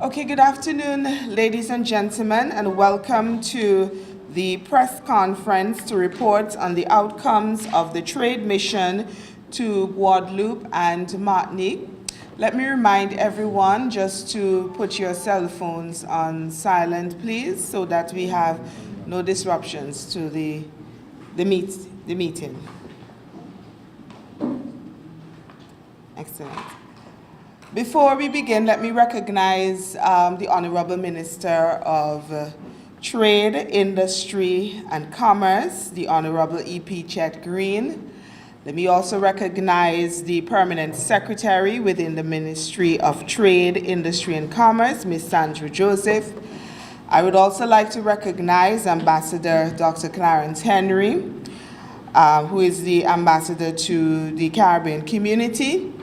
Okay, good afternoon, ladies and gentlemen, and welcome to the press conference to report on the outcomes of the trade mission to Guadeloupe and Martinique. Let me remind everyone just to put your cell phones on silent, please, so that we have no disruptions to the meeting. Excellent. Before we begin, let me recognize the Honorable Minister of Trade, Industry and Commerce, the Honorable E.P. Chet Green. Let me also recognize the Permanent Secretary within the Ministry of Trade, Industry and Commerce, Ms. Sandra Joseph. I would also like to recognize Ambassador Dr. Clarence Henry, who is the Ambassador to the Caribbean community.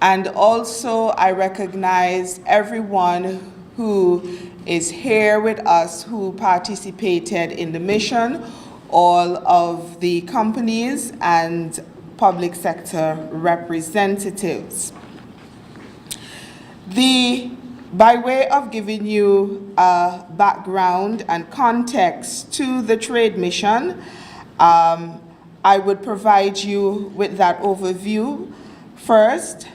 And also, I recognize everyone who is here with us who participated in the mission, all of the companies and public sector representatives. By way of giving you a background and context to the trade mission, I would provide you with that overview first.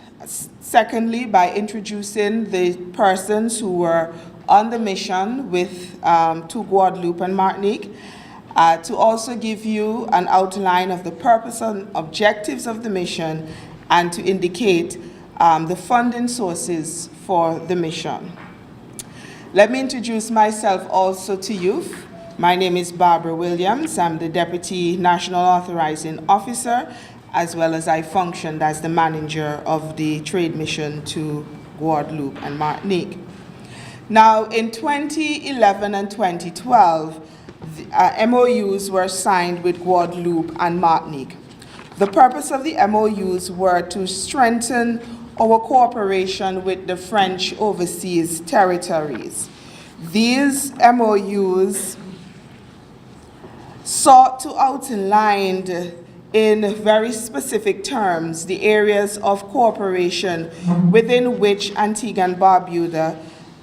Secondly, by introducing the persons who were on the mission to Guadeloupe and Martinique, to also give you an outline of the purpose and objectives of the mission, and to indicate the funding sources for the mission. Let me introduce myself also to you. My name is Barbara Williams. I'm the Deputy National Authorizing Officer, as well as I functioned as the manager of the trade mission to Guadeloupe and Martinique. Now, in 2011 and 2012, MOUs were signed with Guadeloupe and Martinique. The purpose of the MOUs were to strengthen our cooperation with the French overseas territories. These MOUs sought to outline in very specific terms the areas of cooperation within which Antigua and Barbuda,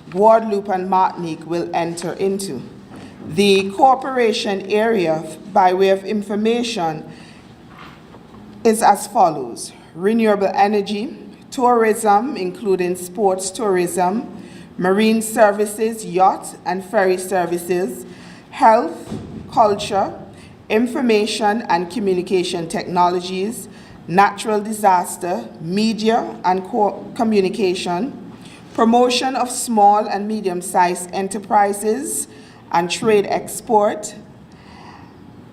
Guadeloupe and Martinique will enter into. The cooperation area, by way of information, is as follows: renewable energy, tourism, including sports tourism, marine services, yacht and ferry services, health, culture, information and communication technologies, natural disaster, media and communication, promotion of small and medium-sized enterprises and trade export,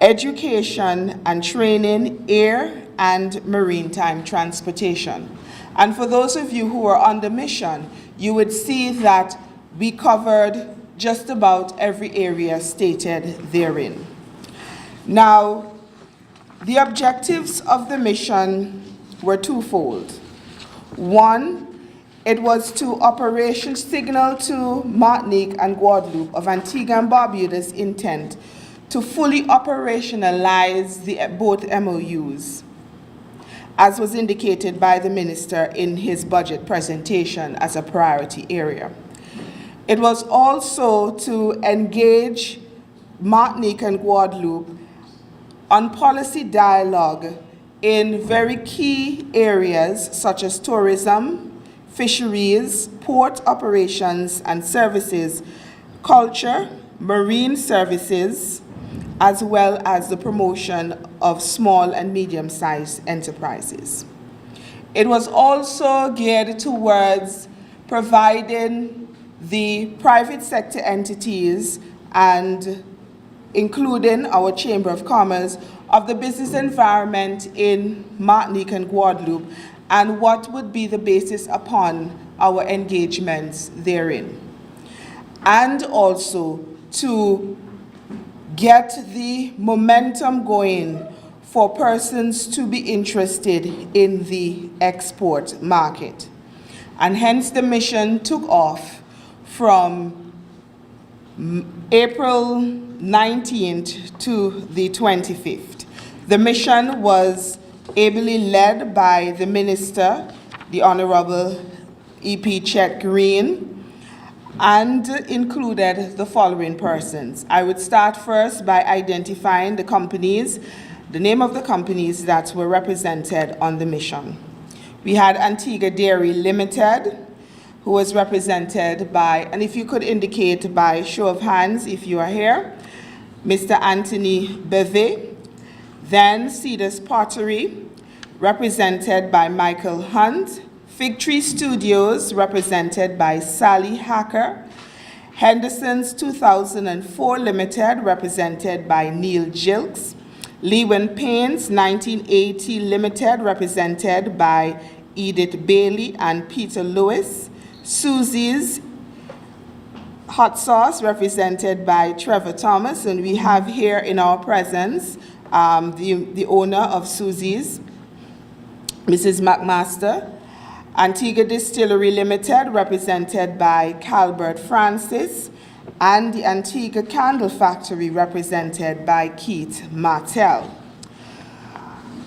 education and training, air and maritime transportation. And for those of you who are on the mission, you would see that we covered just about every area stated therein. Now, the objectives of the mission were twofold. One, it was to operation signal to Martinique and Guadeloupe of Antigua and Barbuda's intent to fully operationalize both MOUs, as was indicated by the minister in his budget presentation as a priority area. It was also to engage Martinique and Guadeloupe on policy dialogue in very key areas such as tourism, fisheries, port operations and services, culture, marine services, as well as the promotion of small and medium-sized enterprises. It was also geared towards providing the private sector entities and including our Chamber of Commerce, of the business environment in Martinique and Guadeloupe, and what would be the basis upon our engagements therein. And also to get the momentum going for persons to be interested in the export market. And hence the mission took off from April 19th to the 25th. The mission was ably led by the Minister, the Honorable E.P. Chet Green, and included the following persons. I would start first by identifying the companies, the name of the companies that were represented on the mission. We had Antigua Dairy Limited, who was represented by, and if you could indicate by show of hands if you are here, Mr. Anthony Beve. Then Cedars Pottery, represented by Michael Hunt. Fig Tree Studios, represented by Sally Hacker. Henderson's 2004 Limited, represented by Neil Jilks. Lewin Paints 1980 Limited, represented by Edith Bailey and Peter Lewis. Susie's Hot Sauce, represented by Trevor Thomas, and we have here in our presence the owner of Susie's, Mrs. McMaster. Antigua Distillery Limited, represented by Calbert Francis, and the Antigua Candle Factory, represented by Keith Martell.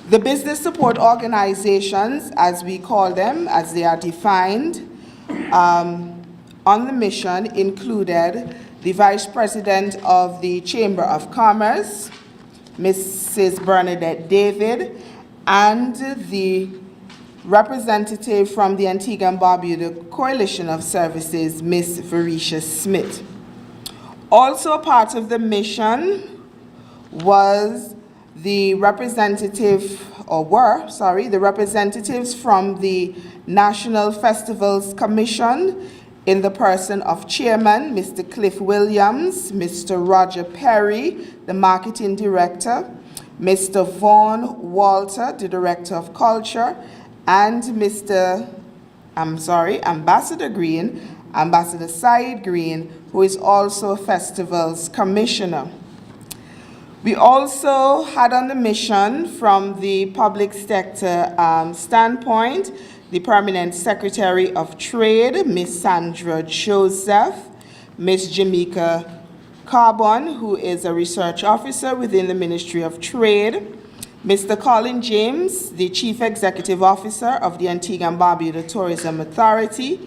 The business support organizations, as we call them, as they are defined on the mission, included the Vice President of the Chamber of Commerce, Mrs. Bernadette David, and the representative from the Antigua and Barbuda Coalition of Services, Ms. Verisha Smith. Also part of the mission was the representative, the representatives from the National Festivals Commission in the person of Chairman, Mr. Cliff Williams, Mr. Roger Perry, the Marketing Director, Mr. Vaughn Walter, the Director of Culture, and Ambassador Green, Ambassador Saeed Green, who is also Festivals Commissioner. We also had on the mission from the public sector standpoint, the Permanent Secretary of Trade, Ms. Sandra Joseph, Ms. Jamaica Carbon, who is a research officer within the Ministry of Trade, Mr. Colin James, the Chief Executive Officer of the Antigua and Barbuda Tourism Authority,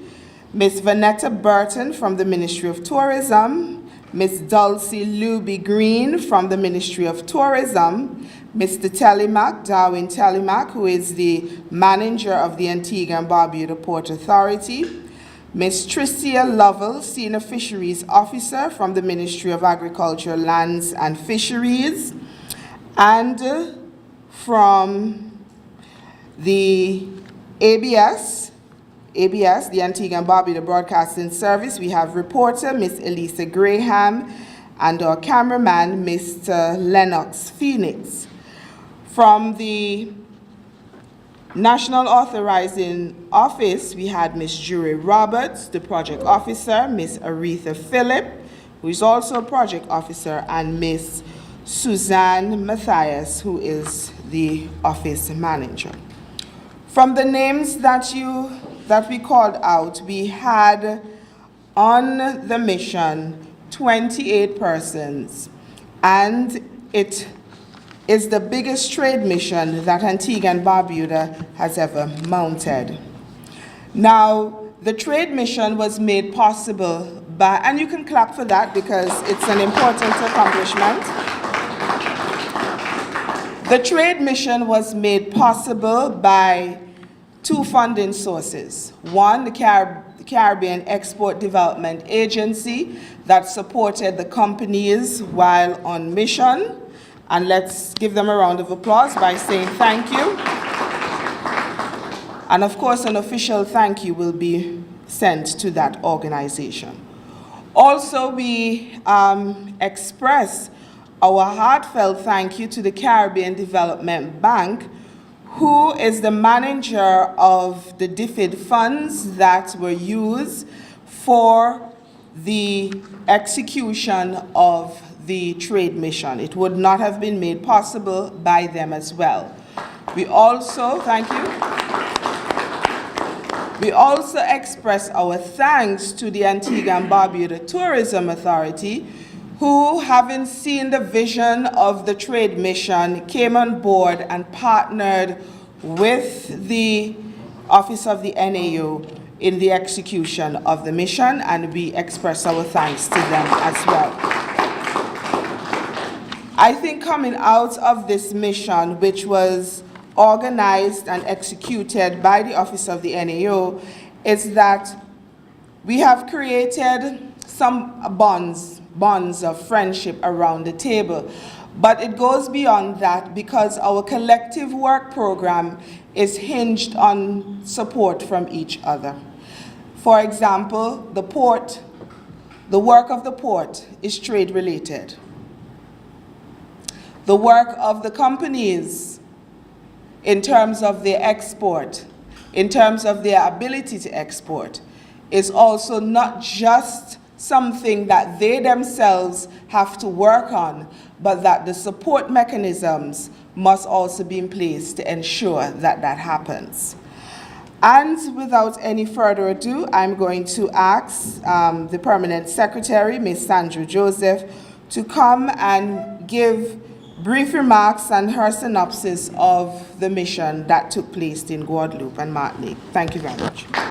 Ms. Vanetta Burton from the Ministry of Tourism, Ms. Dulcie Luby Green from the Ministry of Tourism, Mr. Darwin Telemac, who is the manager of the Antigua and Barbuda Port Authority, Ms. Tricia Lovell, Senior Fisheries Officer from the Ministry of Agriculture, Lands and Fisheries, and from the ABS, the Antigua and Barbuda Broadcasting Service, we have reporter Ms. Elisa Graham and our cameraman Mr. Lennox Phoenix. From the National Authorizing Office, we had Ms. Jury Roberts, the project officer, Ms. Aretha Phillip, who is also a project officer, and Ms. Suzanne Matthias, who is the office manager. From the names that we called out, we had on the mission 28 persons, and it is the biggest trade mission that Antigua and Barbuda has ever mounted. Now, the trade mission was made possible by, and you can clap for that because it's an important accomplishment. The trade mission was made possible by two funding sources. One, the Caribbean Export Development Agency that supported the companies while on mission. And let's give them a round of applause by saying thank you. And of course, an official thank you will be sent to that organization. Also, we express our heartfelt thank you to the Caribbean Development Bank, who is the manager of the DFID funds that were used for the execution of the trade mission. It would not have been made possible by them as well. We also, thank you. We also express our thanks to the Antigua and Barbuda Tourism Authority, who, having seen the vision of the trade mission, came on board and partnered with the Office of the NAO in the execution of the mission, and we express our thanks to them as well. I think coming out of this mission, which was organized and executed by the Office of the NAO, is that we have created some bonds of friendship around the table. But it goes beyond that, because our collective work program is hinged on support from each other. For example, the work of the port is trade related. The work of the companies in terms of their export, in terms of their ability to export, is also not just something that they themselves have to work on, but that the support mechanisms must also be in place to ensure that that happens. And without any further ado, I'm going to ask the Permanent Secretary, Ms. Sandra Joseph, to come and give brief remarks and her synopsis of the mission that took place in Guadeloupe and Martinique. Thank you very much.